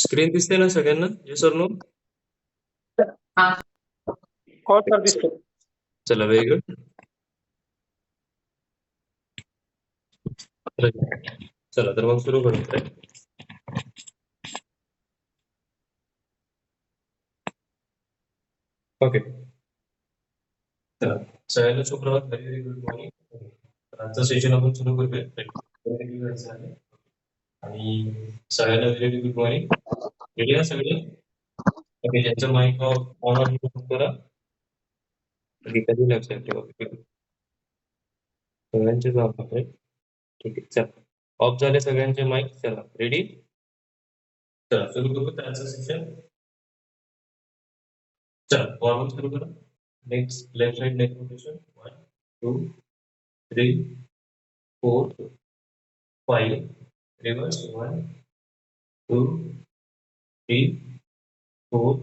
Screen दिसते ना सगळ्यांना? येस और नो? हो सर दिसतो. चला व्हेरी गुड. चला तर मग सुरू करूया. ओके. चला सगळ्यांना सुप्रभात. Very very good morning. आजचं सेशन आपण सुरू करूया आणि सगळ्यांना very very good morning. Ready ना सगळे? ओके. ज्यांचं माईक ऑन करा. कधी लक्षात ठेवा. सगळ्यांचे ऑफ आहे. ठीक आहे. चला ऑफ झाले सगळ्यांचे माईक. चला रेडी. चला सुरू करू त्याचं सेशन. चला फॉर्मल सुरू करा. Next left side neck rotation. 1 2 3 4 5 reverse. 1 2 3 4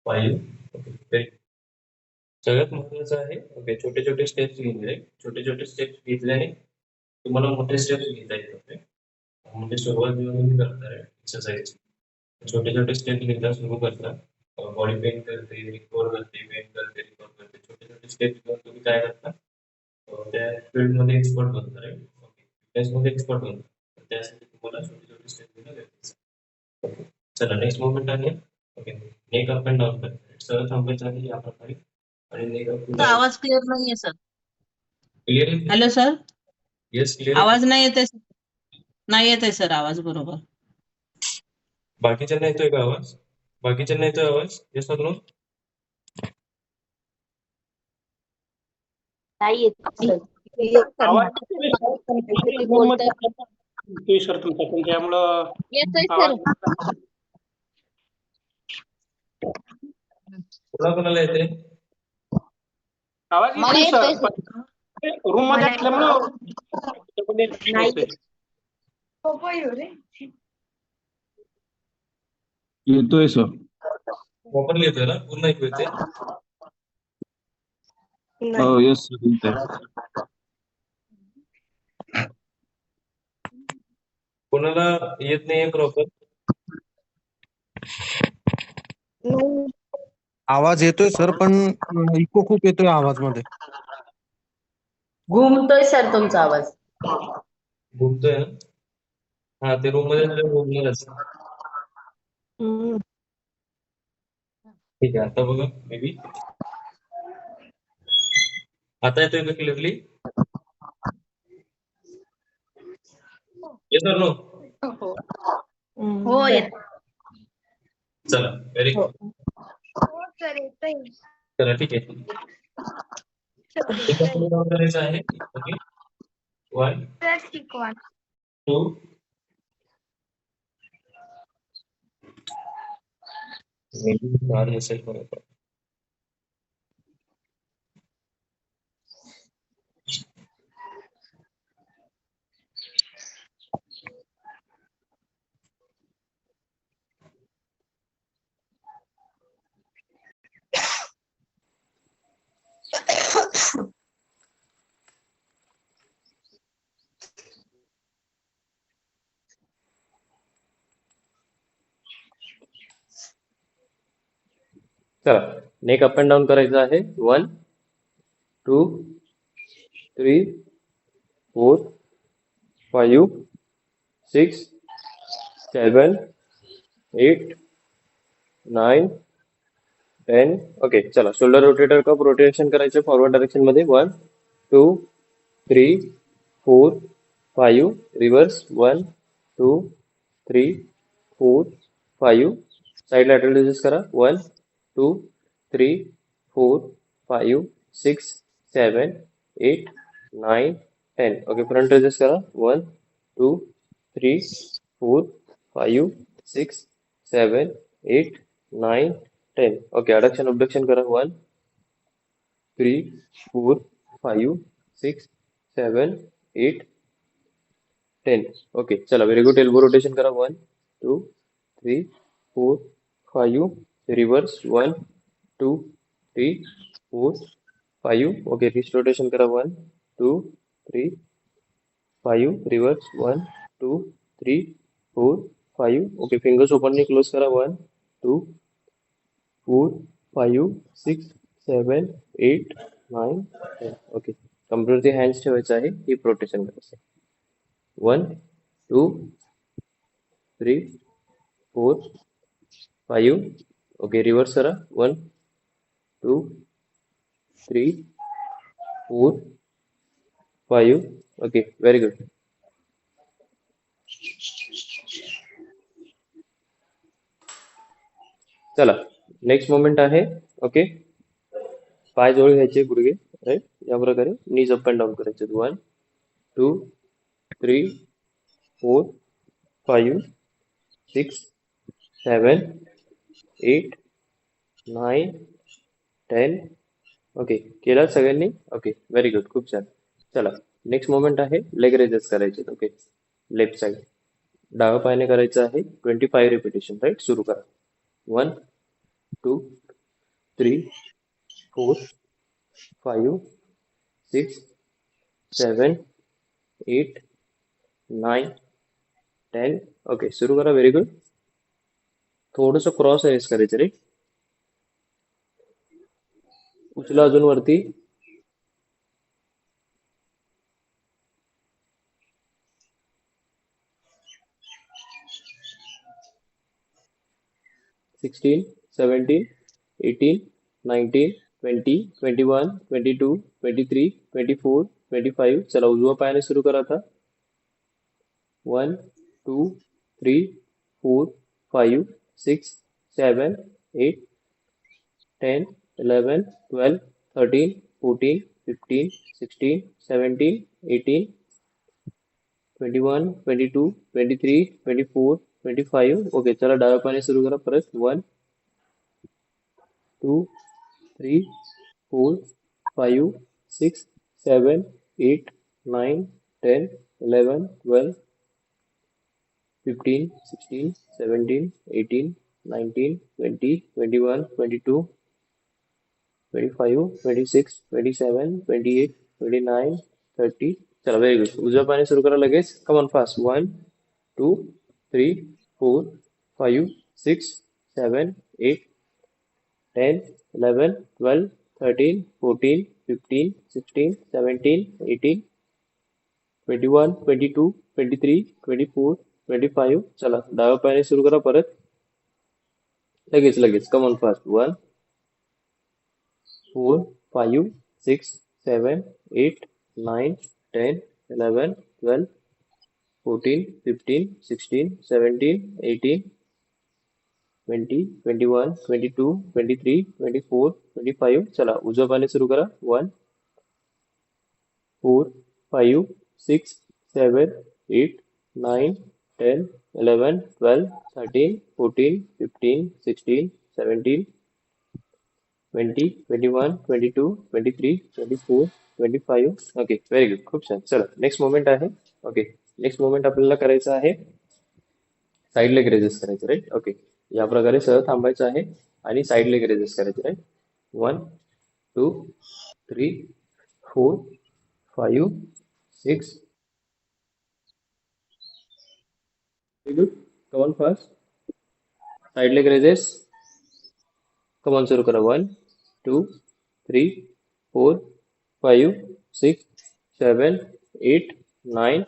5. Okay. सगळ्यात महत्वाचं आहे ओके छोटे छोटे स्टेप्स घेतले. छोटे छोटे स्टेप्स घेतल्याने तुम्हाला मोठे स्टेप्स घेता येतात. म्हणजे सुरुवात जेव्हा तुम्ही करताय एक्सरसाइज छोटे छोटे स्टेप्स घेतला सुरू करता. बॉडी पेन करते, रिकवर करते, पेन करते, रिकवर करते. छोटे छोटे स्टेप्स घेऊन तुम्ही काय करता त्या फील्डमध्ये एक्सपर्ट बनता. राईट. ओके. फिटनेसमध्ये एक्सपर्ट बनता. त्यासाठी तुम्हाला छोटे छोटे स्टेप्स घेणं गरजेचं आहे. ओके. चला नेक्स्ट मुवमेंट आहे. Okay. Neck up and down करते. सरळ थांबायचं आहे या प्रकारे आणि नेक अप. आवाज क्लिअर नाहीये सर. क्लिअर आहे? Hello sir. Yes clear. आवाज नाही येते. नाही येते सर आवाज बरोबर. बाकीच्यांना येतोय का आवाज? बाकीच्यांना येतोय आवाज? येस और नो? नाही येत सर. आवाज सर तुमचा पण त्यामुळं येतोय आवाज सर. कोणाकोणाला येते? आवाज मला येतोय येतोय सर. रूम मध्ये असल्यामुळं येतोय सर. प्रॉपरली येतोय ना? पूर्ण ऐकू येते? हो येस सर येतोय. कोणाला येत नाहीये प्रॉपर? आवाज येतोय सर पण इको खूप येतोय आवाज मध्ये. घुमतोय सर तुमचा आवाज. घुमतोय ना? हा ते रूम मध्ये घुमणारच. ठीक आहे. आता बघा मे बी आता येतोय का क्लिअरली? येस और नो? हो येत. चला व्हेरी गुड. चला ठीक आहे. करायचं आहे. ओके. 1 2 मे बी 4 असेल बरोबर. चला नेक अप अँड डाऊन करायचं आहे. 1 2 3 4 5 6 7 8 9 10. ओके. चला शोल्डर रोटेटर कप रोटेशन करायचं फॉरवर्ड डायरेक्शन मध्ये. 1 2 3 4 5 रिव्हर्स. 1 2 3 4 5 साइड लॅटरल रेजेस करा. 1 2 3 4 5 6 7 8 9 10. ओके. फ्रंट रेजेस करा. 1 2 3 4 5 6 7 8 9 10. ओके. अडक्शन अबडक्शन करा. 1 3 4 5 6 7 8 10. ओके. चला व्हेरी गुड. एल्बो रोटेशन करा. 1 2 3 4 5 रिव्हर्स. 1 2 3 4 5. ओके. रिस्ट रोटेशन करा. 1 2 3 5 reverse. 1 2 3 4 five okay fingers openly close करा 1 2 4 5 6 7 8 9 10 okay कम्प्युटरचे hands ठेवायचं आहे ही प्रोटेक्शन करायचं 1 2 3 4 5 ओके रिव्हर्स करा 1 2 3 4 5 ओके व्हेरी गुड चला नेक्स्ट मोमेंट आहे ओके पाय जवळ घ्यायचे गुडघे राईट या प्रकारे नीज अप अँड डाऊन करायचे 1 2 3 4 5 6 7 8 9 10 ओके केला सगळ्यांनी ओके व्हेरी गुड खूप छान चला नेक्स्ट मोमेंट आहे लेग रेजेस करायचे ओके लेफ्ट साइड डाव्या पायाने करायचं आहे 25 रिपिटेशन राईट सुरू करा 1 2 3 4 5 6 7 8 9 10 ओके सुरू करा व्हेरी गुड थोडस क्रॉस रेस करायचं रे उचला अजून वरती 16 17 18 19 20 21 22 23 24 25 चला उजव्या पायाने सुरू करा आता 1 2 3 4 5 6 7 8 10 11 12 13 14 15 16 17 18 21 22 23 24 25 ओके चला डाव्या पायाने सुरू करा परत 1 2 3 4 5 6 7 8 9 10 11 12 15 16 17 18 19 20 21 22 25 26 27 28 29 30 चला व्हेरी गुड उजव्या पायाने सुरू करा लगेच कम ऑन फास्ट 1 2 3 4 5 6 7 8 10 11 12 13 14 15 16 17 18 21 22 23 24 25 चला डाव्या पायाने सुरू करा परत लगेच कम ऑन फास्ट 1 4 5 6 7 8 9 10 11 12 14 15 16 17 18 20 21 22 23 24 25 चला उजव्या पायाने सुरू करा 1 4 5 6 7 8 9 10 11 12 13 14 15 16 17 20 21 22 23 24 25 ओके व्हेरी गुड खूप छान चला नेक्स्ट मोमेंट आहे ओके नेक्स्ट मोमेंट आपल्याला करायचं आहे साइड लेग रेजेस करायचे राईट ओके या प्रकारे सहज थांबायचं आहे आणि साइड लेग रेजेस करायचे right 1 2 3 4 5 6 very good come on fast side leg raises come on सुरू करा 1 2 3 4 5 6 7 8 9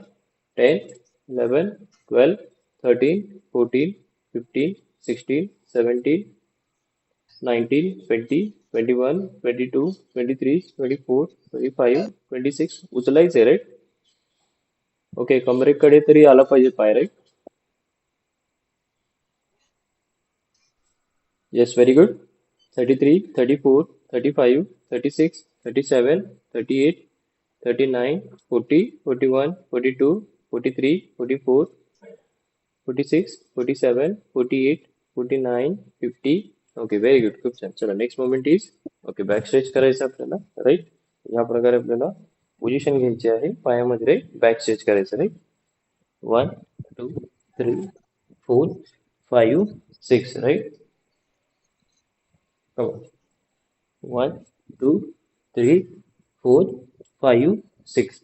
10 11 12 13 14 15 16 17 19 20 21 22 23 24 25 26 उचलायचे राईट ओके कमरेकडे तरी आला पाहिजे पाय right yes very good 33 34 35 36 37 38 39 40 41 42 43 44 46 47 48 49 50 okay very good खूप छान चला next moment is okay back stretch करायचं आपल्याला राईट या प्रकारे आपल्याला पोझिशन घ्यायची आहे पायामध्ये राईट बॅक स्ट्रेच करायचं right 1 2 3 4 5 6 right come on 1 2 3 4 5 6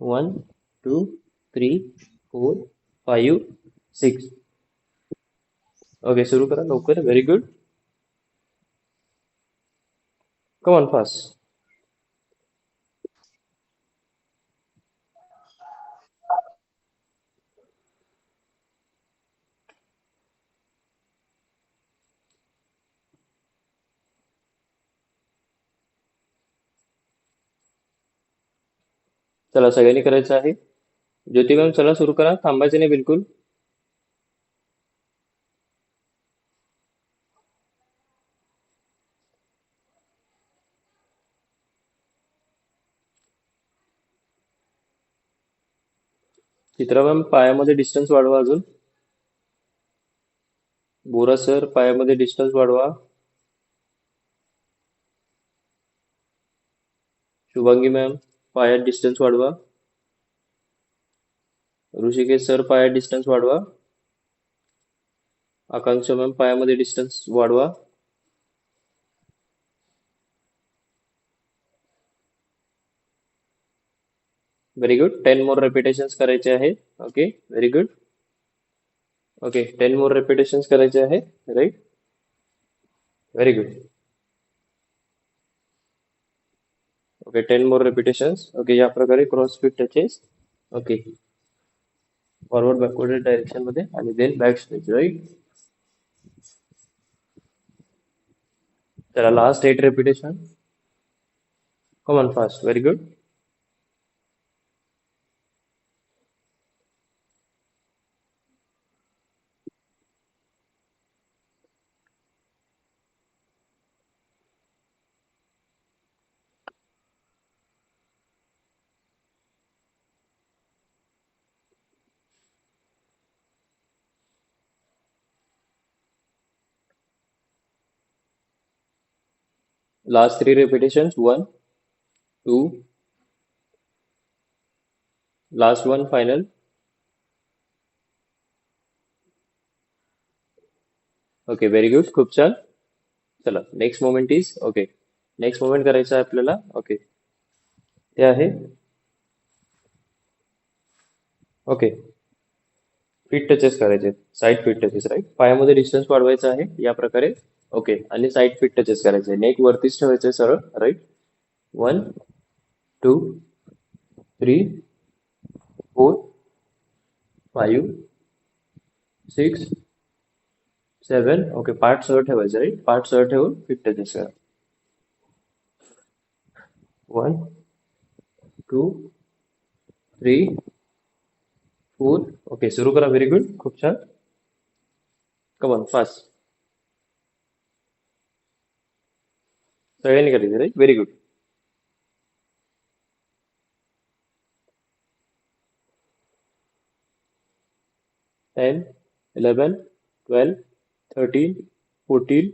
1 2 3 4 5 6. Okay, सुरू करा लवकर. Very good. Come on fast. चला, सगळ्यांनी करायचं आहे. ज्योती मॅम चला सुरू करा, थांबायचं नाही बिलकुल. चित्रा मॅम पायामध्ये डिस्टन्स वाढवा अजून. बोरा सर पायामध्ये डिस्टन्स वाढवा. शुभांगी मॅम पायात डिस्टन्स वाढवा. ऋषिकेश सर पायात डिस्टन्स वाढवा. आकांक्षा मॅम पायामध्ये डिस्टन्स वाढवा. Very good. 10 मोर रेपिटेशन्स करायचे आहे. Okay, very good. Okay, 10 more repetitions करायचे आहे. Right, very good. Okay, 10 more repetitions. Okay, या प्रकारे cross fit touches. Okay, forward backward direction मध्ये आणि देन बॅक स्ट्रेच. राईट. चला, last 8 repetition. Come on fast. Very good. Last 3 repetitions. 1, 2, last one, final. Okay, very good. खूप छान. चला, next moment is okay. Next moment करायचं आहे आपल्याला. Okay, ते आहे ओके फीट टचेस करायचे. Side feet touches. राईट. पायामध्ये डिस्टन्स वाढवायचा आहे या प्रकारे. ओके, आणि साईड फीट टचेस करायचे. नेक वरतीच ठेवायचे सरळ. राईट. 1 2 3 4 5 6 7. ओके, पार्ट सरळ ठेवायचं. राईट. पार्ट सरळ ठेवून फीट टचेस करा. 1 2 3 4. ओके, सुरू करा. Very good. खूप छान. Come on fast. सगळ्यांनी करायचं. Right, very good. 10 11 12 13 14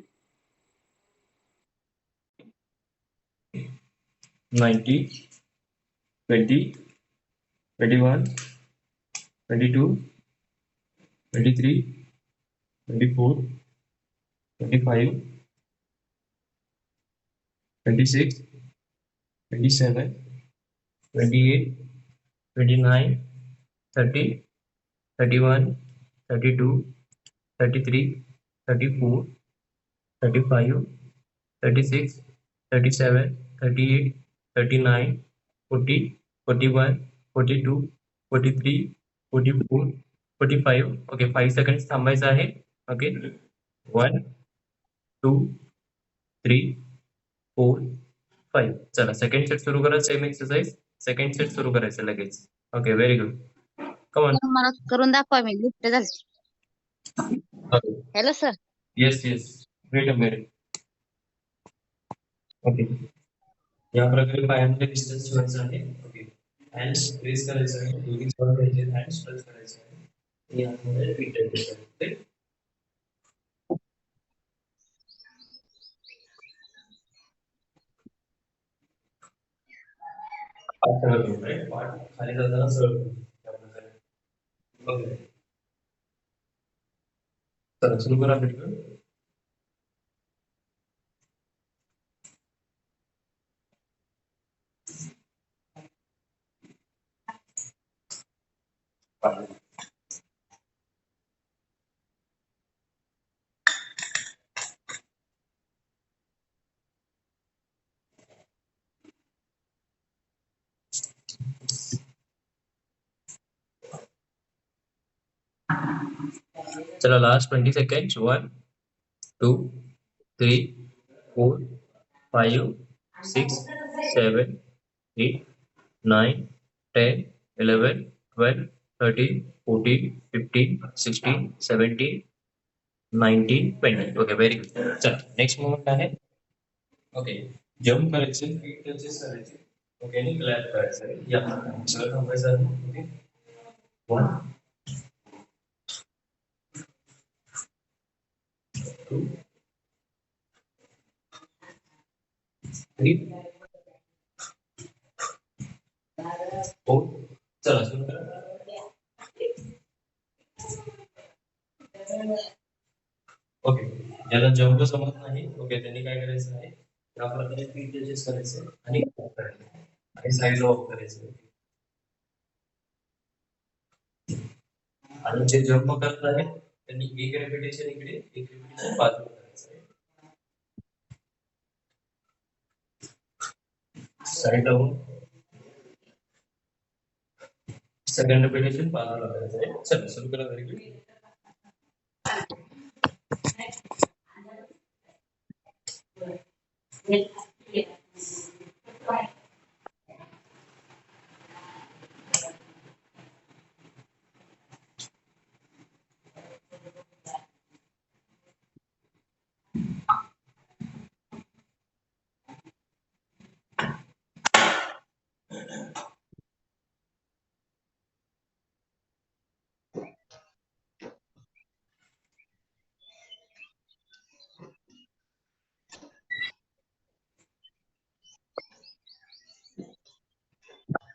19 20 21 22 23 24 25 26 27 28 29 30 31 32 33 34 35 36 37 38 39 40 41 42 43 44 45. Okay, 5 seconds थांबायचं आहे. ओके, 1 2 3 4 5. चला, सेकंड सेट सुरू करा. Same exercise. सेकंड सेट सुरू करायचं लगेच. Okay, very good. Come on. मला करून दाखवा. मी लिफ्ट झाली. Hello sir. Yes yes, weight a minute. Okay, या प्रकारे पायामध्ये डिस्टन्स ठेवायचं आहे. ओके, हँड्स प्रेस करायचं आहे. दोन्ही जवळ घ्यायचे, हँड्स टच करायचे आहे. आणि यामध्ये फीट टच करायचे. पाठ सरळ करून. राईट. पाठ खाली जाताना सरळ करून. या प्रकारे. ओके, चला सुरू करा. बिलकुल. चला last 20 seconds 1 2 3 4 5 6 7 8 9 10 11 12 13 14 15 16 17 19 20 okay very good चला नेक्स्ट मोमेंट आहे ओके जम्प करायचे फीट टचेस करायचे ओके आणि क्लॅप करायचं आहे या सगळं थांबायचं आहे ओके 1 2 3 4 चला सुरू करा ओके ज्याला जम्प समजत नाही ओके त्यांनी काय करायचं आहे त्या प्रकारे फीट टचेस करायचे आणि clap करायचं आणि साईड वॉक करायचं आणि जे जम्प करत आहेत त्यांनी एक रेपिटेशन इकडे एक रेपिटेशन बाजूला करायचं आहे साईड लावून सेकंड रेपिटेशन बाजूला करायचं आहे चला सुरू करा very good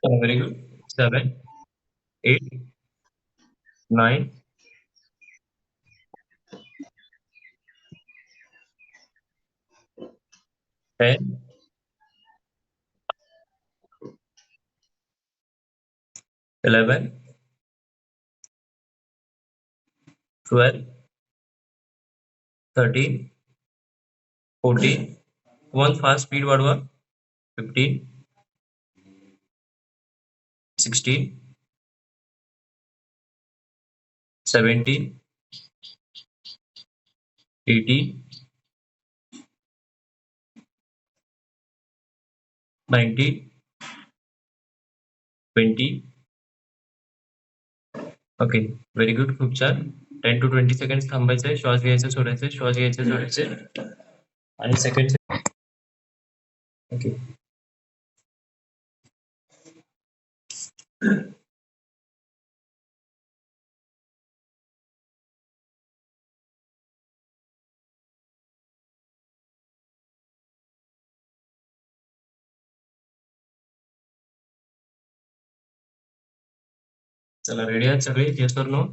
very good 7 8 9 10 11 12 13 14 one fast speed वाढवा 15 16 17 18 19 20 ओके व्हेरी गुड खूप छान 10 to 20 सेकंड थांबायचं आहे श्वास घ्यायचा सोडायचा श्वास घ्यायचा सोडायचे आणि सेकंड ओके चला रेडी आहेत सगळे येस और नो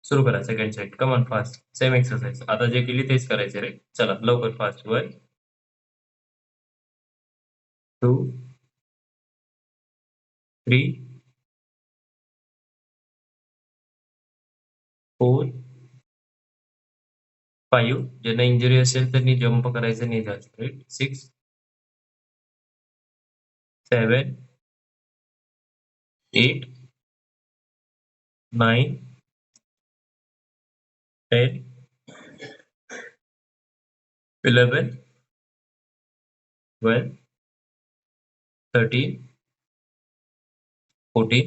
सुरू करा second set come on fast same exercise आता जे केली तेच करायचे रे चला लवकर फास्ट 1 2 3 4 5 ज्यांना इंजुरी असेल त्यांनी जम्प करायचं नाही जास्त 6 7 8 9 10 11 12 13 14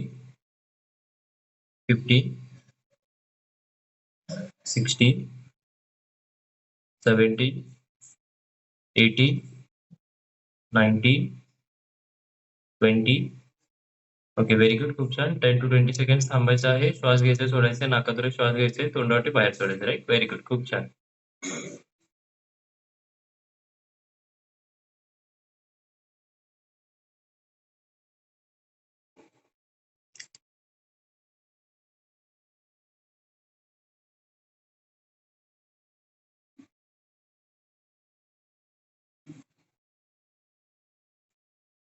15 16 17 18 19 20 ओके व्हेरी गुड खूप छान 10 to 20 सेकंड थांबायचं आहे श्वास घ्यायचे सोडायचे नाकाद्वारे श्वास घ्यायचे तोंडावाटे बाहेर सोडायचे राईट व्हेरी गुड खूप छान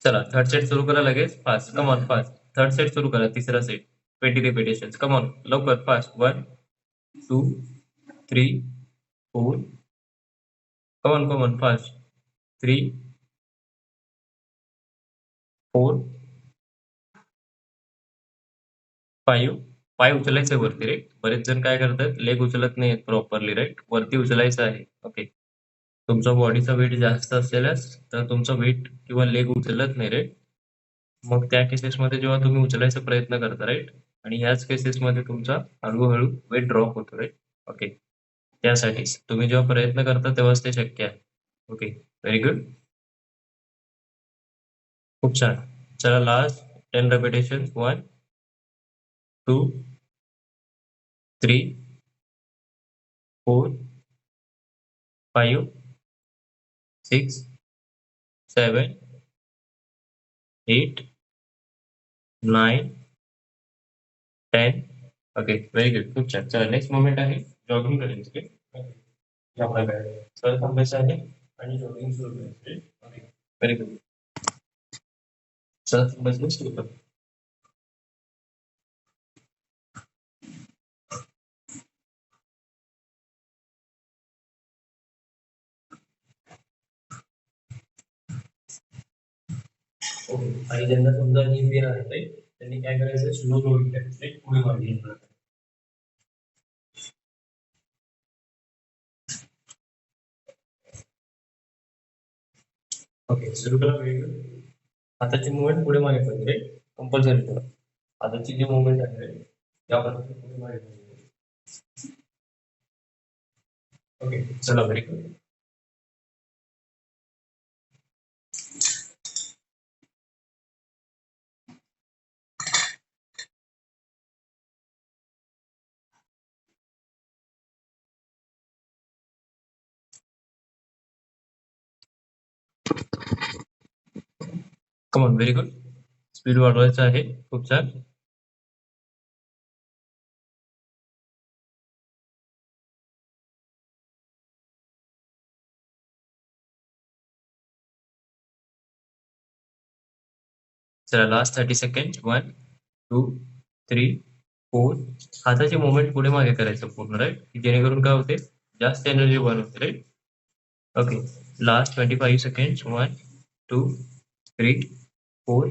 चला थर्ड सेट सुरू करा लगेच fast come on fast third set सुरू करा तिसरा सेट 20 रिपिटेशन्स कम ऑन लवकर फास्ट 1 2 3 4 कम ऑन फास्ट 3 4 5 पाय उचलायचे वरती, राईट. बरेच जण काय करतात, लेग उचलत नाहीत प्रॉपरली, राईट. वरती उचलायचं आहे. ओके. तुमचा बॉडीचा वेट जास्त असलेल्यास तर तुमचा वेट किंवा लेग उचलत नाही, राईट. मग त्या केसेसमध्ये जेव्हा तुम्ही उचलायचा प्रयत्न करता, राईट, आणि ह्याच केसेसमध्ये तुमचा हळूहळू वेट ड्रॉप होतो, राईट. ओके. त्यासाठीच तुम्ही जेव्हा प्रयत्न करता तेव्हाच ते शक्य आहे. ओके. Very good. खूप छान. चला last 10 repetition. 1 2 3 4 5 6 7 8 9 10. Okay. Very good. खूप छान. चला नेक्स्ट मोमेंट आहे जॉगिंग करायची. सर थांबायचं आहे आणि जॉगिंग सुरू करायची. ओके. Very good. सर थांबायचं सुरू करा. ओके. आणि ज्यांना समजा ही पेन आहे त्यांनी काय करायचं, स्लो रोलिंग करायचं, पुढे मागे येणार. ओके. सुरू करा. हाताची मुवमेंट पुढे मागे पाहिजे, कंपल्सरी करा. हाताची जी मुवमेंट आहे त्या पद्धतीने पुढे मागे पाहिजे. ओके. चला very good. Come on. Very good. Speed वाढवायचं आहे. खूप छान. चला लास्ट 30 सेकंड. 1 2 3 4. हाताची मुवमेंट पुढे मागे करायचं पूर्ण, राईट, जेणेकरून काय होते, जास्त एनर्जी बर्न होते, right. Okay. Last 25 second. 1 2 3 4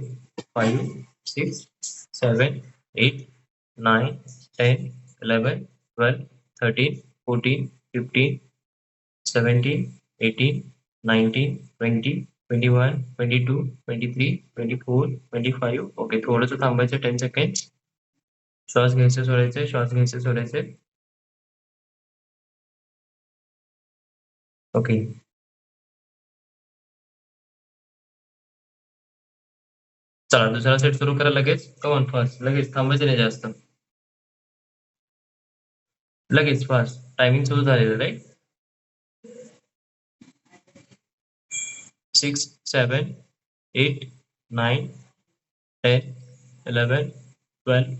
5 6 7 8 9 10 11 12 13 14 15 17 18 19 20 21 22 23 24 25. Okay. थोडंसं थांबायचं 10 सेकंड. श्वास घ्यायचे सोडायचे, श्वास घ्यायचे सोडायचे. ओके. चला दुसरा सेट सुरू करा लगेच. Come on fast. लगेच थांबायचं नाही जास्त. लगेच फास्ट. टायमिंग सुरू झालेलं, राईट. 6 7 8 9 10 11 12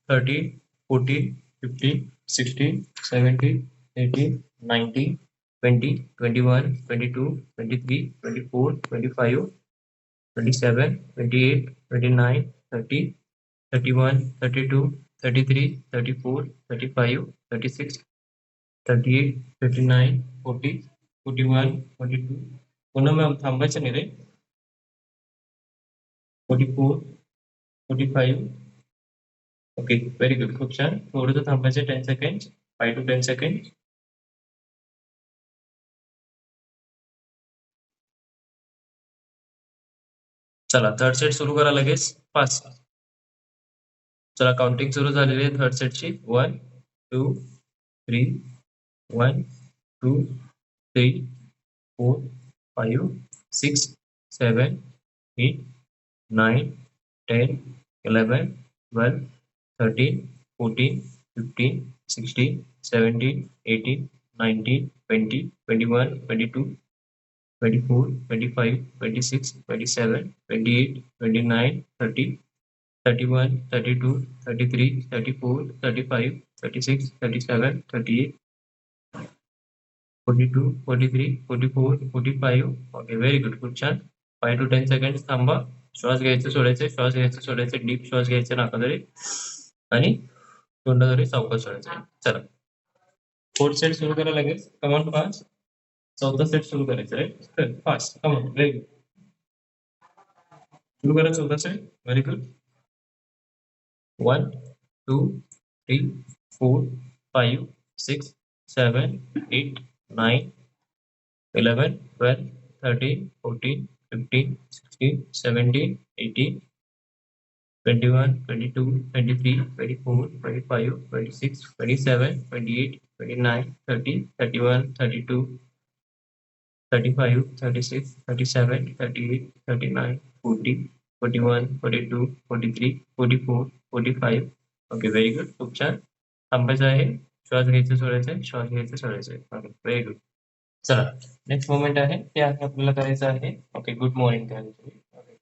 13 14 15 16 17 18 19 20 21 22 23 24 25 27 28 29 30 31 32 33 34 35 36 38 39 40 41 42. पुन्हा मॅम थांबायचं नाही, रे. 44 45. ओके. Very good. खूप छान. थोडंसं थांबायचं 10 सेकंड. 5 to 10 second. चला थर्ड सेट सुरू करा लगेच फास्ट. चला काउंटिंग सुरू झालेली आहे थर्ड सेटची. 1 2 3 1 2 3 4 5 6 7 8 9 10 11 12 13 14 15 16 17 18 19 20 21 22 24 25 26 27 28 29 30 31 32 33 34 35 36 37 38 42 43 44 45. ओके. Very good. खूप छान. 5 to 10 सेकंड थांबा. श्वास घ्यायचे सोडायचे, श्वास घ्यायचे सोडायचे, डीप श्वास घ्यायचे नाकाद्वारे आणि तोंडाद्वारे सावकाश सोडायचे. चला फोर्थ सेट सुरू करा लगेच. Come on fast. चौथा सेट सुरू करायचा, right. Fast. Come on. Very good. सुरू करा चौथा set. Very good. 1 2 3 4 5 6 7 8 9 11 12 13 14 15 16 17 18 21 22 23 24 25 26 27 28 29 30 31 32 35 36 37 38 39 40 41 42 43 44 45 okay very good खूप छान थांबायचं आहे श्वास घ्यायचं सोडायचं आहे श्वास घ्यायचं सोडायचं आहे ओके व्हेरी गुड चला नेक्स्ट मोमेंट आहे ते आहे आपल्याला करायचं आहे ओके गुड मॉर्निंग करायचं आहे ओके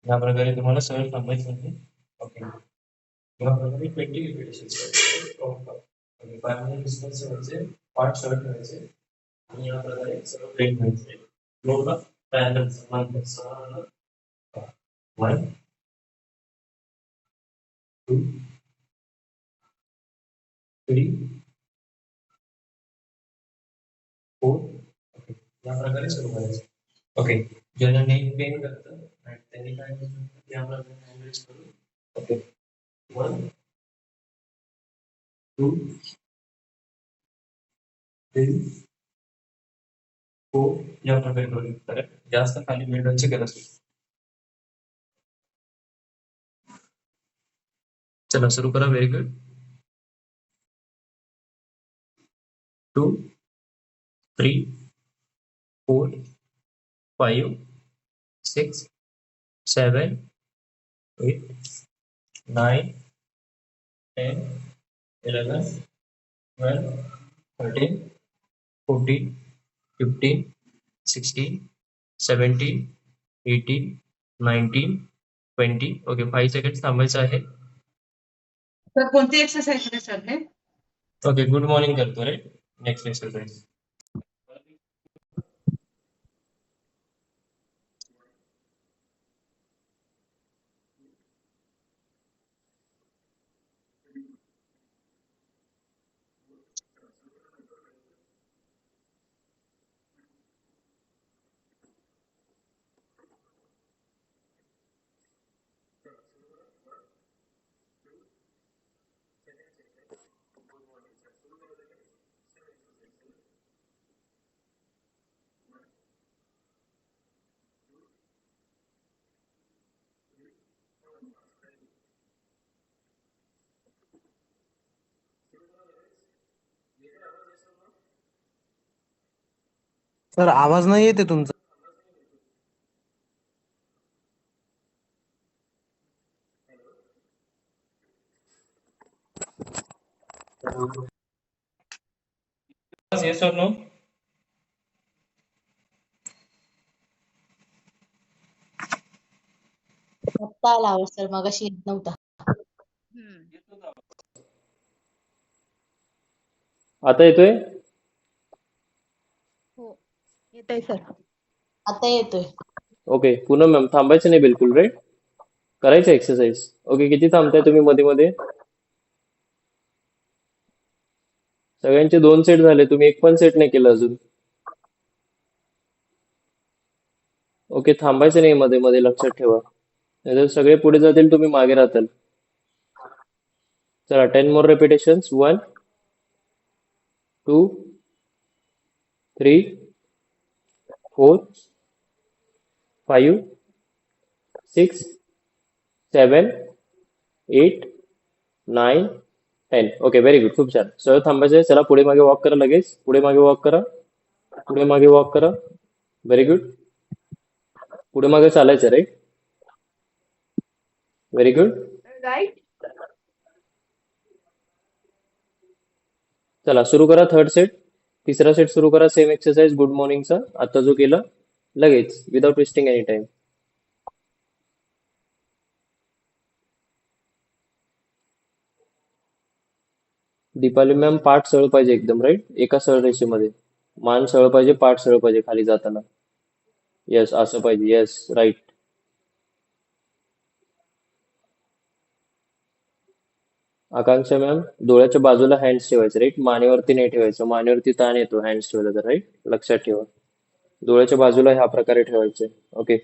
या प्रकारे तुम्हाला सरळ थांबायचं आहे ओके या प्रकारे 20 रिपिटेशन्स करायचे ओके 5 मिनिट डिस्टन्स ठेवायचे पार्ट सरळ ठेवायचे आणि या प्रकारे सर्व ब्रेक घ्यायचे फ्लोला पॅरलल समान समान 1 2 3 4 ओके या प्रकारे सुरू करायचं ओके ज्यांना नेक पेन करतं त्यांनी काय करायचं या प्रकारे हँडल्स करून ओके 1 2 3 4 या प्रकारे करू शकता जास्त खाली मिळण्याची गरज नाही चला सुरू करा व्हेरी गुड 2 3 4 5 6 7 8 9 10 11 12 13 14 15 16 17 18 19 20 ओके 5 सेकंड थांबायचं आहे तर कोणती एक्सरसाइज आहे सर हे ओके गुड मॉर्निंग करतो रे नेक्स्ट एक्सरसाइज सर आवाज नाही येते तुमचा. येस और नो आत्ता आला आवाज सर मगाशी येत नव्हता. आता येतोय हो येतोय सर. आता येतोय. ओके पूनम मॅम थांबायचं नाही बिलकुल राईट करायचं एक्सरसाइज ओके किती थांबताय तुम्ही मध्ये मध्ये सगळ्यांचे 2 सेट झाले तुम्ही एक पण सेट नाही केलं अजून ओके थांबायचं नाही मध्ये मध्ये लक्षात ठेवा नाहीतर सगळे पुढे जातील तुम्ही मागे राहताल चला 10 मोर रेपिटेशन्स 1 2 3 4 5 6 7 8 9 10 ओके व्हेरी गुड खूप छान सरळ थांबायचंय चला पुढे मागे वॉक करा लगेच पुढे मागे वॉक करा पुढे मागे वॉक करा व्हेरी गुड पुढे मागे चालायचं राईट व्हेरी गुड चला सुरू करा थर्ड सेट तिसरा सेट सुरू करा सेम एक्सरसाइज गुड मॉर्निंगचा आता जो केला लगेच without wasting any time Deepali ma'am पाठ सरळ पाहिजे एकदम राईट एका सरळ रेषेमध्ये मान सरळ पाहिजे पाठ सरळ पाहिजे खाली जाताना येस असं पाहिजे येस राईट आकांक्षा मॅम डोळ्याच्या बाजूला हँड्स ठेवायचे राईट मानेवरती नाही ठेवायचं मानेवरती ताण येतो हँड्स ठेवलं तर राईट लक्षात ठेवा डोळ्याच्या बाजूला ह्या प्रकारे ठेवायचे ओके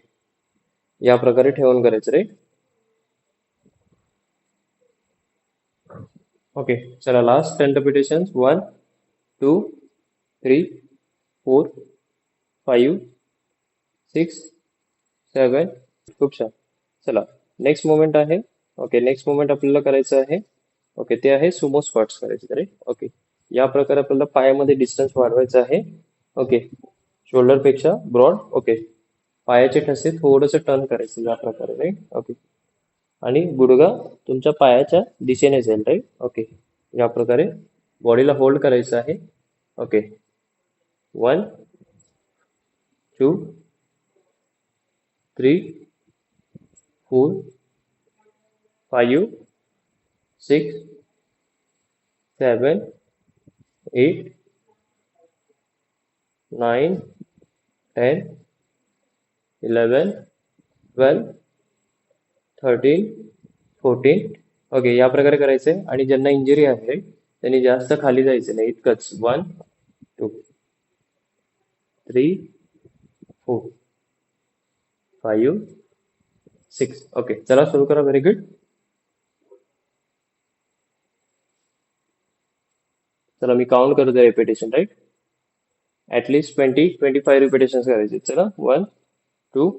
या प्रकारे ठेवून करायचं राईट ओके चला लास्ट 10 repetitions 1 2 3 4 5 6 7 खूप छान. चला नेक्स्ट मुवमेंट आहे. ओके नेक्स्ट मुवमेंट आपल्याला करायचं आहे. ओके ते आहे सुमो स्क्वॉट्स करायचे राईट. ओके या प्रकारे आपल्याला पायामध्ये डिस्टन्स वाढवायचा आहे. ओके शोल्डर पेक्षा ब्रॉड. ओके पायाचे ठसे थोडंसं टर्न करायचं या प्रकारे राईट. ओके आणि गुडघा तुमच्या पायाच्या दिशेने जाईल राईट. ओके या प्रकारे बॉडीला होल्ड करायचं आहे. ओके 1 2 3 4 5 6 7 8 9 10 11 12 13 14. ओके या प्रकारे करायचंय आणि ज्यांना इंजुरी आहे त्यांनी जास्त खाली जायचं नाही. इतकंच 1 2 3 4 5 6. ओके चला सुरू करा. Very good. चला मी काउंट करतो रेपिटेशन राईट. ऍटलीस्ट 20-25 रिपिटेशन्स करायचे. चला 1 2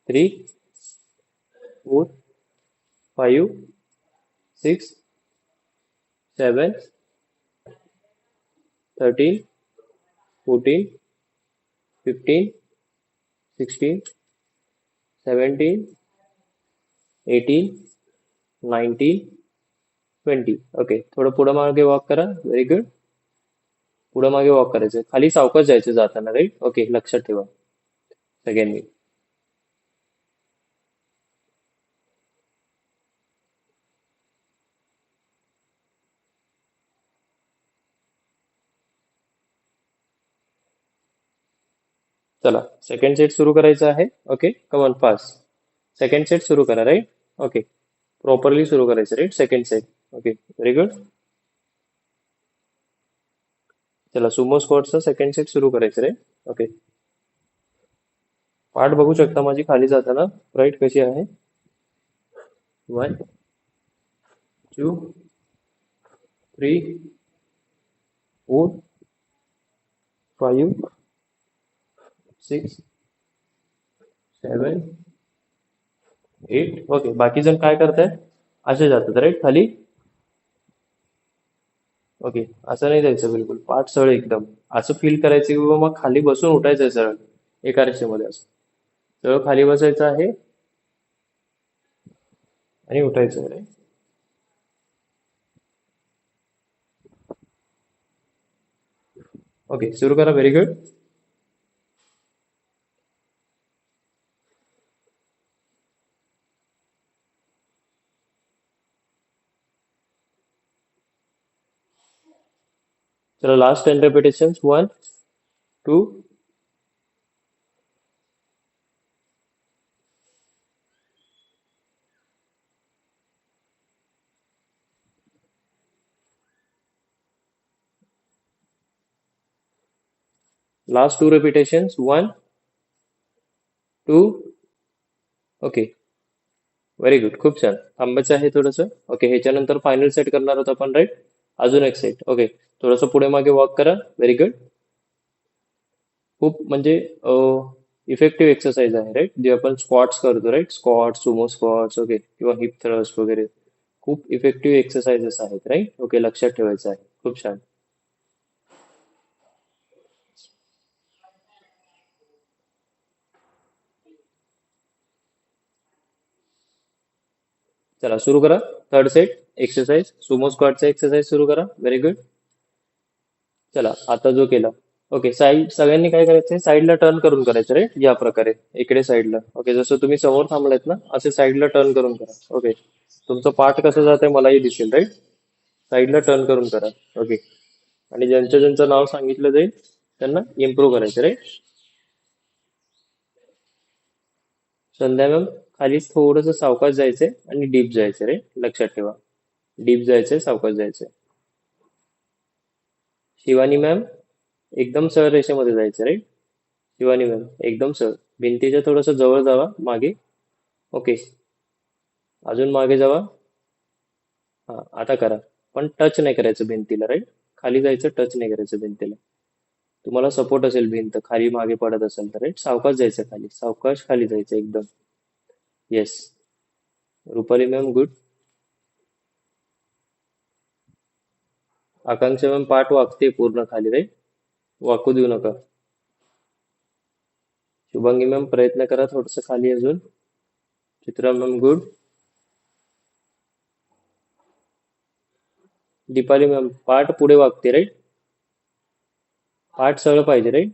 3 4 5 6 7 13 14 15 16 17 18 19 20. ओके थोडं पुढं मागे वॉक करा. Very good. पुढं मागे वॉक करायचं. खाली सावकाश जायचं जाताना राईट. ओके लक्षात ठेवा सगळ्यांनी. चला सेकंड सेट सुरू करायचं आहे. Okay come on fast. Second set सुरू करा राईट. ओके प्रॉपरली सुरू करायचं right second set. Okay very good. चला सुमो स्क्वॉटचा सेकंड सेट सुरू करायचं राईट. ओके पाठ बघू शकता माझी खाली जाताना राईट कशी आहे. 1 2 3 4 5 6 7 8. ओके बाकी जण काय करताय असे जातात राईट खाली. ओके असं नाही जायचं बिलकुल. पाठ सरळ एकदम असं फील करायचं की बाबा मग खाली बसून उठायचंय सरळ एका रेषेमध्ये असं सरळ खाली बसायचं आहे आणि उठायचं आहे. ओके सुरू करा. Very good. चलो last 10 repetitions 1 2 last 2 repetitions 1 2. Okay very good. खूप छान. थांबायचं आहे थोडंसं. ओके ह्याच्यानंतर फायनल सेट करणार आहोत आपण राईट. अजून एक सेट. ओके थोडंसं पुढे मागे वॉक करा. Very good. खूप म्हणजे इफेक्टिव्ह एक्सरसाइज आहे राईट जे आपण स्क्वॉट्स करतो right. Squat sumo squats okay किंवा हिप थ्रस्ट वगैरे खूप इफेक्टिव्ह एक्सरसाइजेस आहेत राईट. ओके लक्षात ठेवायचं आहे. खूप छान. चला सुरू करा. थर्ड सेट एक्सरसाइज सुमो स्क्वॉटचा एक्सरसाइज सुरू करा. Very good. चला आता जो केला. ओके साईड सगळ्यांनी काय करायचंय साईडला टर्न करून करायचं राईट. या प्रकारे इकडे साईडला. ओके जसं तुम्ही समोर थांबलायत ना असे साईडला टर्न करून करा. ओके तुमचं पाठ कसं जात आहे मलाही दिसेल राईट. साईडला टर्न करून करा. ओके आणि ज्यांचं ज्यांचं नाव सांगितलं जाईल त्यांना इम्प्रूव्ह करायचं राईट. संध्या मॅम खाली थोडंसं सावकाश जायचंय आणि डीप जायचंय राईट. लक्षात ठेवा डीप जायचंय सावकाश जायचंय. शिवानी मॅम एकदम सरळ रेषेमध्ये जायचं राईट. शिवानी मॅम एकदम सरळ भिंतीच्या थोडंसं जवळ जावा मागे. ओके अजून मागे जावा. हा आता करा. पण टच नाही करायचं भिंतीला, राईट? खाली जायचं, टच नाही करायचं भिंतीला. तुम्हाला सपोर्ट असेल भिंत खाली मागे पडत असेल तर, राईट? सावकाश जायचं खाली, सावकाश खाली जायचं एकदम. Yes. Rupali ma'am good. Akanksha ma'am पाठ वागते पूर्ण खाली, राईट? वाकू देऊ नका. शुभांगी मॅम प्रयत्न करा थोडस खाली अजून. चित्रा मॅम गुड. दीपाली मॅम पाठ पुढे वागते, राईट? पाठ सरळ पाहिजे, राईट?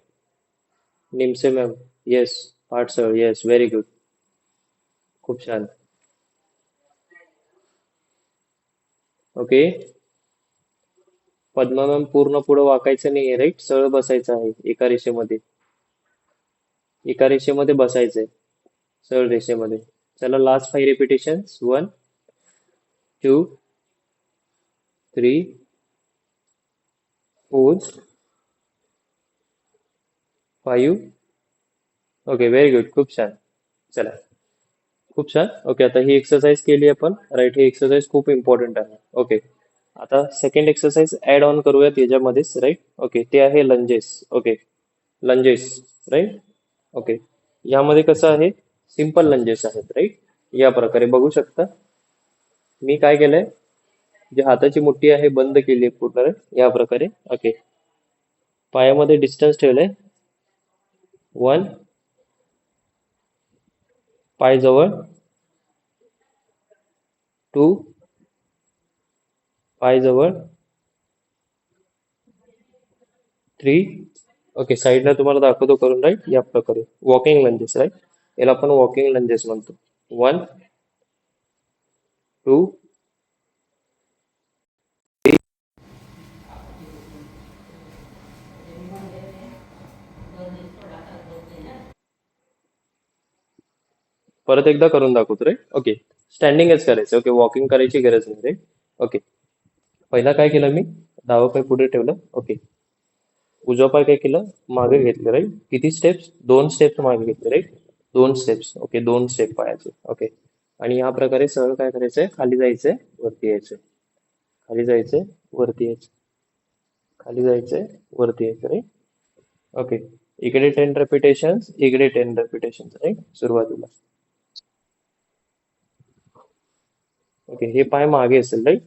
निमसे मॅम येस, पाठ सरळ, येस, व्हेरी गुड. खूप छान. ओके. पद्मा मॅम पूर्ण पुढे वाकायचं नाहीये, राईट? सरळ बसायचं आहे एका रेषेमध्ये. एका रेषेमध्ये बसायचंय, सरळ रेषेमध्ये. चला last 5 repetitions. 1 2 3 4 5. Okay, very good. खूप छान. चला, खूप छान. ओके, आता ही एक्सरसाइज केली आपण, राईट? ही एक्सरसाइज खूप इम्पॉर्टंट आहे. ओके, आता सेकंड एक्सरसाइज ऍड ऑन करूयात याच्यामध्येच, राईट? ओके, ते आहे lunges. Okay, lunges, right? Okay, यामध्ये कसं आहे, सिंपल लंजेस आहेत, राईट? या प्रकारे बघू शकता. मी काय केलंय, जी हाताची मुठ्ठी आहे बंद केली आहे पूर्ण, right? या प्रकारे. ओके, पायामध्ये डिस्टन्स ठेवलंय 1, पाय जवळ 2, पाय जवळ 3. ओके, साईडला तुम्हाला दाखवतो करून, राईट? या प्रकारे वॉकिंग लंजेस, राईट? याला आपण वॉकिंग लंजेस म्हणतो. 1 2 परत एकदा करून दाखवतो, राईट? ओके, स्टँडिंगच करायचं. ओके, वॉकिंग करायची गरज नाही, राईट? ओके, पहिला काय केलं मी, डावं पाय पुढे ठेवलं. ओके, उजवा पाय काय केलं, मागे घेतलं, राईट? किती स्टेप्स, 2 स्टेप्स मागे घेतले, राईट? 2 स्टेप्स. ओके, 2 स्टेप पायाचे. ओके, आणि या प्रकारे सरळ काय करायचंय, खाली जायचंय, वरती यायचंय, खाली जायचंय, वरती यायचं, खाली जायचंय, वरती यायचं, राईट? ओके, इकडे 10 रेपिटेशन्स, इकडे 10 रेपिटेशन्स, राईट? सुरुवातीला. ओके, हे पाय मागे असेल, राईट?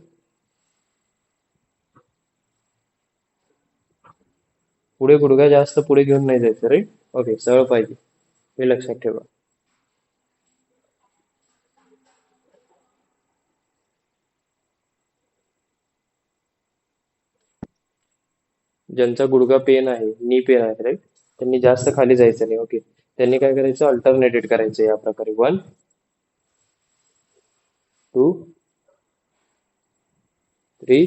पुढे गुडघा जास्त पुढे घेऊन नाही जायचं, राईट? ओके, सरळ पाहिजे, हे लक्षात ठेवा. ज्यांचा गुडघा पेन आहे, नी पेन आहे, राईट? त्यांनी जास्त खाली जायचं नाही. ओके, त्यांनी काय करायचं, अल्टरनेटेड करायचं या प्रकारे. 1 2 3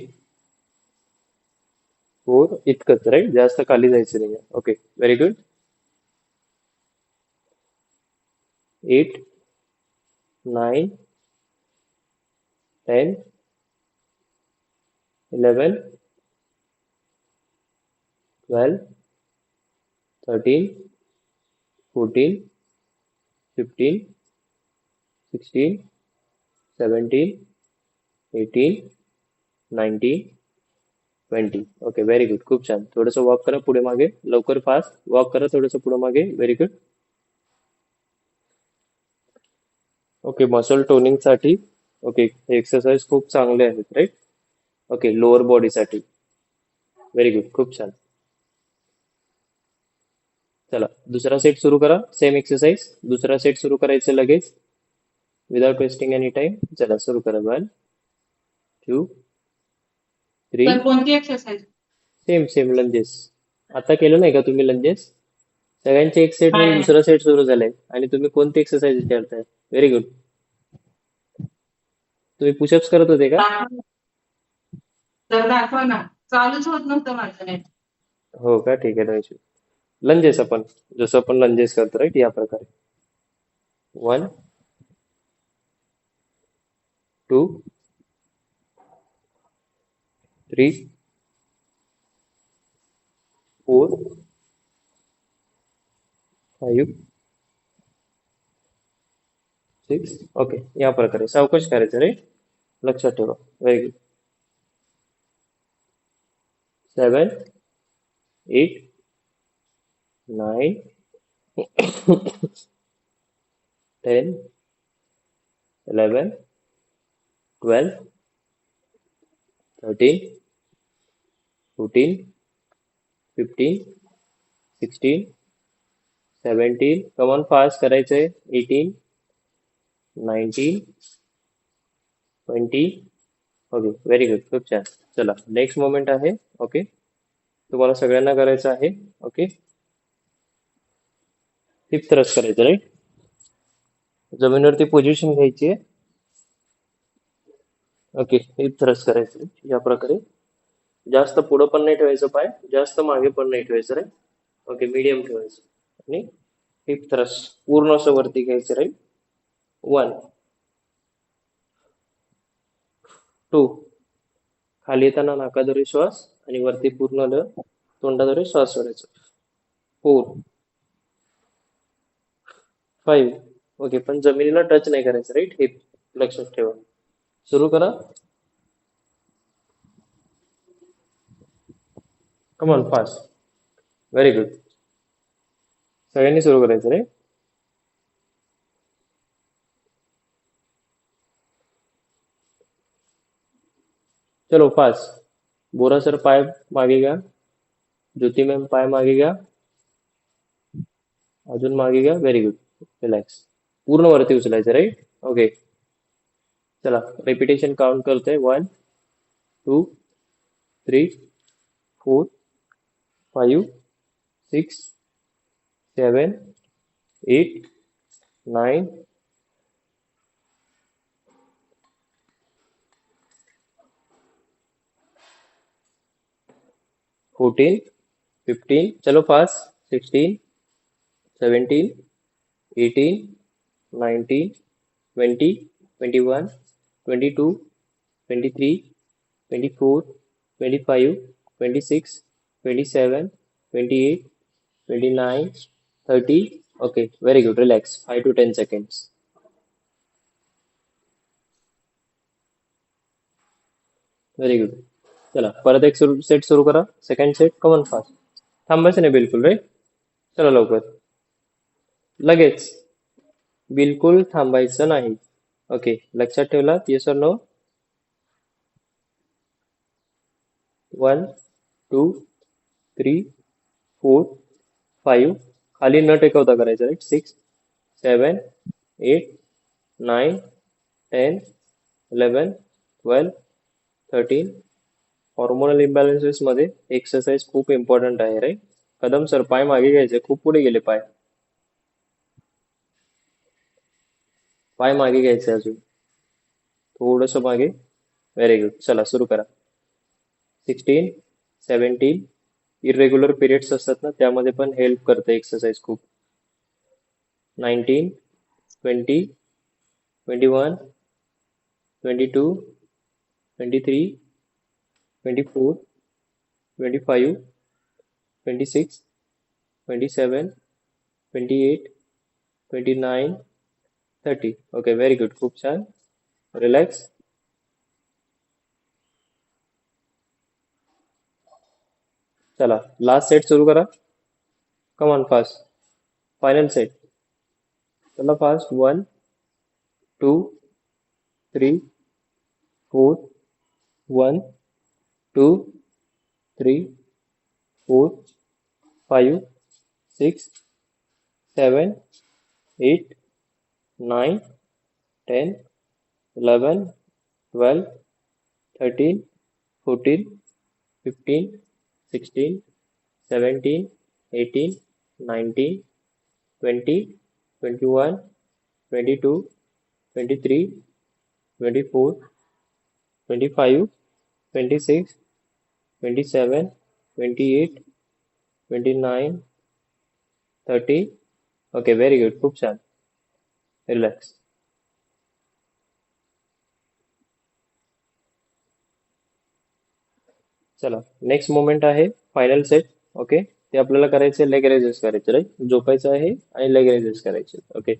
4. इतकंच, राईट? जास्त खाली जायचं नाही. Okay, very good. 8 9 10 11 12 13 14 15 16 17 18 19 20. Okay, very good. खूप छान. थोडंसं वॉक करा पुढे मागे, लवकर फास्ट वॉक करा, थोडंसं पुढे मागे. Very good. Okay, muscle toning साठी ओके, हे एक्सरसाइज खूप चांगले आहेत, राईट? ओके, लोअर बॉडीसाठी. व्हेरी गुड, खूप छान. चला, दुसरा सेट सुरू करा. सेम एक्सरसाइज दुसरा सेट सुरू करायचं लगेच, विदाउट वेस्टिंग एनी टाइम. चला, सुरू करा. 1 2 3. तर कोणती एक्सरसाइज? Same same lunges. आता केलं नाही का तुम्ही लंजेस? सगळ्यांचे एक सेट म्हणजे दुसरा सेट सुरू झालाय आणि तुम्ही कोणती एक्सरसाइज विचारताय? Very good. तुम्ही पुशअप्स करत होते का? तर दाखवा ना, चालूच होत नव्हतं माझं नेट. हो का, ठीक आहे, नाही. लंजेस आपण जसं आपण लंजेस करतो, राईट? या प्रकारे. 1 2 3 4 5 6. ओके, या प्रकारे सावकाश करायचं, राईट? लक्षात ठेवा. Very good. 7, 8, 9, 10, 11, 12, 13, 14, 15, 16, 17, come on fast करायचंय, 18, 19, 20, ओके व्हेरी गुड, खूप छान. चला नेक्स्ट मोमेंट आहे. ओके, तुम्हाला सगळ्यांना करायचं आहे. ओके, हिप थ्रस्ट करायचं, राईट. जमिनीवरती पोझिशन घ्यायची आहे. ओके, हिप थ्रस्ट करायचं या प्रकारे. जास्त पुढं पण नाही ठेवायचं पाय, जास्त मागे पण नाही ठेवायचं, राईट. ओके, मीडियम ठेवायचं आणि हिप थ्रस्ट पूर्ण असं वरती घ्यायचं, राईट. 1, 2, खाली येताना नाकाद्वारे श्वास आणि वरती पूर्ण तोंडाद्वारे श्वास सोडायचा. 4, 5, ओके, पण जमिनीला टच नाही करायचं, राईट. हिप लक्षात ठेवा. सुरू करा. कम ऑन फास्ट, व्हेरी गुड. सगळ्यांनी सुरू करायचं रे. चलो फास्ट. बोरा सर पाय मागे घ्या. ज्योती मॅम पाय मागे घ्या. अजून मागे घ्या. Very good. रिलॅक्स. पूर्ण वरती उचलायचं, राईट. ओके, चला रेपिटेशन काउंट करतोय. 1, 2, 3, 4, 5, 6, 7, 8, 9, 14, 15, चलो fast. 16, 17, 18, 19, 20, 21, 22, 23, 24, 25, 26, 27, 28, 29, 30. Okay, very good. Relax. 5 to 10 seconds. Very good. चला परत एक सेट सुरू करा. Second set. Come on fast. थांबायचं नाही बिलकुल, राईट. चला लवकर, लगेच, बिलकुल थांबायचं नाही. ओके, लक्षात ठेवला? येस और नो? 1, 2, 3, 4, 5, खाली न टेकवता करायचं, राईट. 6, 7, 8, 9, 10, 11, 12, 13. हॉर्मोनल इम्बॅलन्सेस मध्ये एक्सरसाइज खूप इम्पॉर्टंट आहे, राईट. कदम सर पाय मागे घ्यायचे, खूप पुढे गेले पाय. पाय मागे घ्यायचे, अजून थोडस मागे. Very good. चला सुरू करा. 16, 17, इरेग्युलर पिरियड्स असतात ना, त्यामध्ये पण हेल्प करते एक्सरसाइज खूप. 19, 20, 21, 22, 23, 24, 25, 26, 27, 28, 29, 30. Okay, very good. खूप छान. रिलॅक्स. चला लास्ट सेट सुरू करा. कम ऑन फास्ट. Final set. चला फास्ट. 1, 2, 3, 4, 1, 2, 3, 4, 5, 6, 7, 8, 9, 10, 11, 12, 13, 14, 15, 16, 17, 18, 19, 20, 21, 22, 23, 24, 25, 26, 27, 28, 29, 30. Okay, very good. खूप छान. रिलॅक्स. चला नेक्स्ट मोमेंट आहे फायनल सेट. ओके, ते आपल्याला करायचे लेग रेजेस करायचे, राईट. झोपायचं आहे आणि लेग रेजेस करायचे. ओके,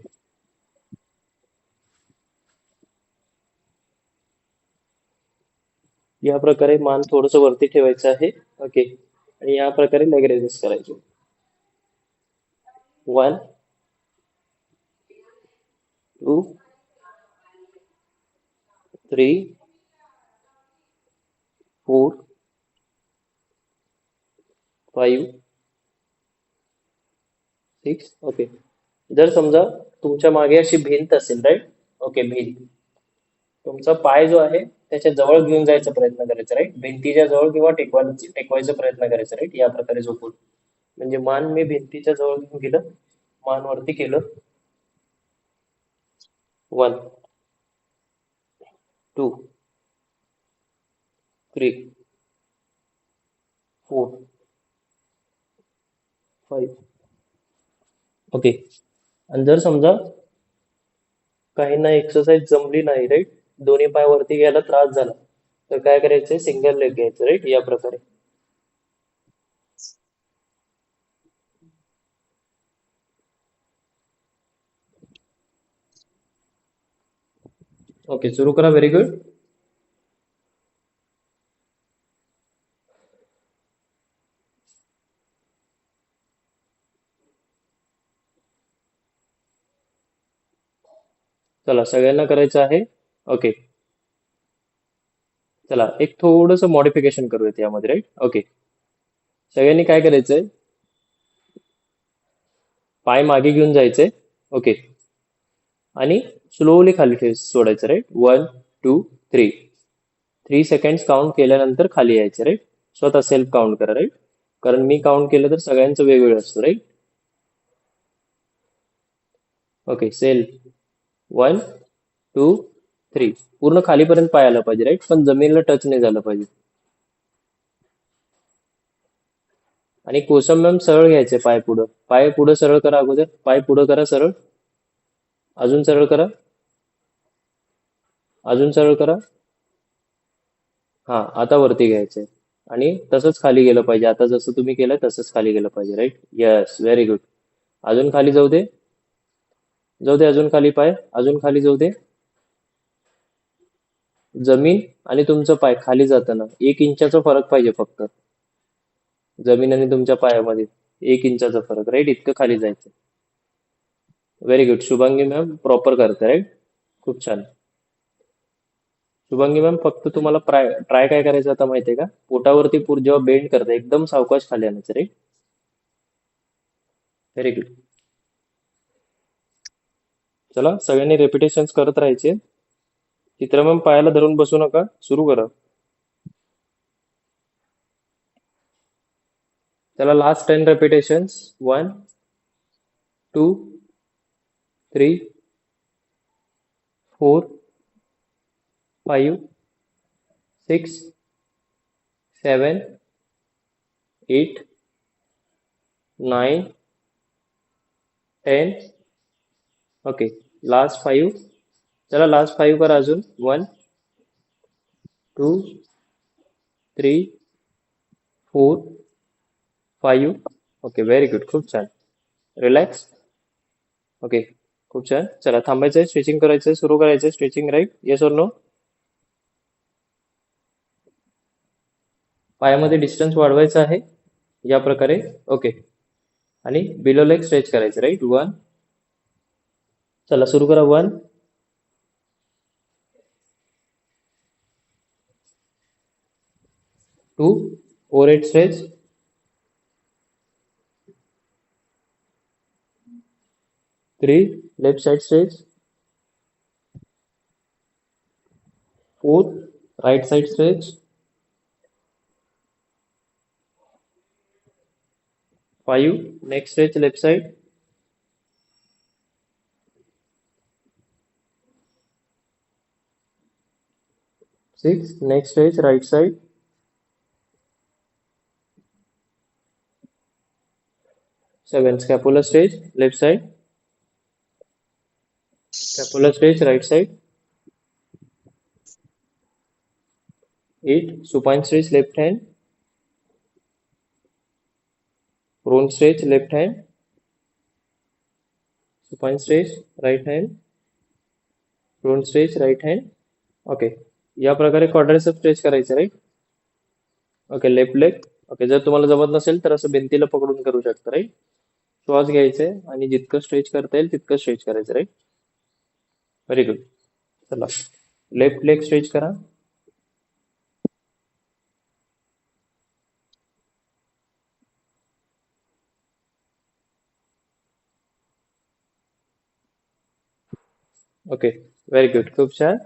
या प्रकारे मान थोडस वरती ठेवायचं आहे. ओके, आणि या प्रकारे लेग रेजेस करायचे. 1 2 3 4 5 6. ओके, जर समजा तुमच्या मागे अशी भिंत असेल, राईट? ओके, भिंत तुमचा पाय जो आहे त्याच्या जवळ घेऊन जायचा प्रयत्न करायचा, राईट? भिंतीच्या जवळ किंवा टेकवायचा प्रयत्न करायचा, राईट? या प्रकारे झोपून, म्हणजे मान मी भिंतीच्या जवळ घेऊन गेलं, मान वरती केलं. 1 2 3 4 5. ओके, आणि जर समजा काहींना एक्सरसाइज जमली नाही, राईट? दोन्ही पाय वरती घ्यायला त्रास झाला, तर काय करायचंय? सिंगल लेग घ्यायचं, राईट? या प्रकारे. ओके, सुरू करा. Very good. चला, सगळ्यांना करायचं आहे. ओके, चला एक थोडंसं मॉडिफिकेशन करूयात यामध्ये, राईट? ओके, सगळ्यांनी काय करायचंय? पाय मागे घेऊन जायचे. ओके, आणि स्लोली खाली सोडायचं, राईट? 1 2 3. 3 सेकंड्स काउंट केल्यानंतर खाली यायचे, राईट? स्वतः सेल्फ काउंट करा, राईट? कारण मी काउंट केलं तर सगळ्यांचं वेगवेगळं असतं, राईट? Okay, self 1 2 3. पूर्ण खालीपर्यंत पाय आला पाहिजे, राईट? पण जमिनीला टच नाही झालं पाहिजे. आणि कोसंबी सरळ घ्यायचे. पाय पुढं सरळ करा. अगोदर पाय पुढं करा सरळ. अजून सरळ करा. अजून सरळ करा. हा, आता वरती घ्यायचंय आणि तसंच खाली गेलं पाहिजे. आता जसं तुम्ही केलं तसंच खाली गेलं पाहिजे, राईट? Yes, very good. अजून खाली जाऊ दे. जाऊ दे, अजून खाली पाय. अजून खाली जाऊ दे. जमीन आणि तुमचं पाय खाली जाताना 1 इंचाचा फरक पाहिजे फक्त. जमीन आणि तुमच्या पायामध्ये 1 इंचाचा फरक, राईट? इतकं खाली जायचं. Very good. Shubhangi ma'am proper करते, राईट? खूप छान. शुभांगी मॅम, फक्त तुम्हाला ट्राय काय करायचं आता माहितीये का? पोटावरती जेव्हा बेंड करता एकदम सावकाश खाली आणायचं, राईट? Very good. चला, सगळ्यांनी रेपिटेशन्स करत राहायचे. चित्रा मॅम, पायाला धरून बसू नका. सुरू करा. चला, लास्ट 10 रेपिटेशन्स. 1 2 3 4 5 6 7 8 9 10. Okay, last 5. चला, लास्ट 5 करा अजून. 1 2 3 4 5. Okay, very good. खूप छान. रिलॅक्स. ओके, खूप छान. चला, थांबायचंय, स्ट्रेचिंग करायचंय, सुरू करायचंय stretching, right? Yes or no? पायामध्ये डिस्टन्स वाढवायचं आहे या प्रकारे. ओके, आणि बिलो लेग स्ट्रेच करायचं, राईट? 1. चला, सुरू करा. 1 2 4 stretch. 3 left side stretch. 4 right side stretch. 5 neck stretch left side. 6 neck stretch right side. 7 scapular stretch left side. Scapular stretch right side. 8 supine stretch left hand. Prone stretch left hand. Supine stretch right hand. Prone stretch right hand. Okay, या प्रकारे quadricep stretch करायचं, right? Okay, left leg. Okay, जर तुम्हाला जमत नसेल तर असं भिंतीला पकडून करू शकता, राईट? श्वास घ्यायचे आणि जितकं स्ट्रेच करता येईल तितकं स्ट्रेच करायचं, राईट? Very good. चला, लेफ्ट लेग स्ट्रेच करा. ओके, व्हेरी गुड, खूप छान.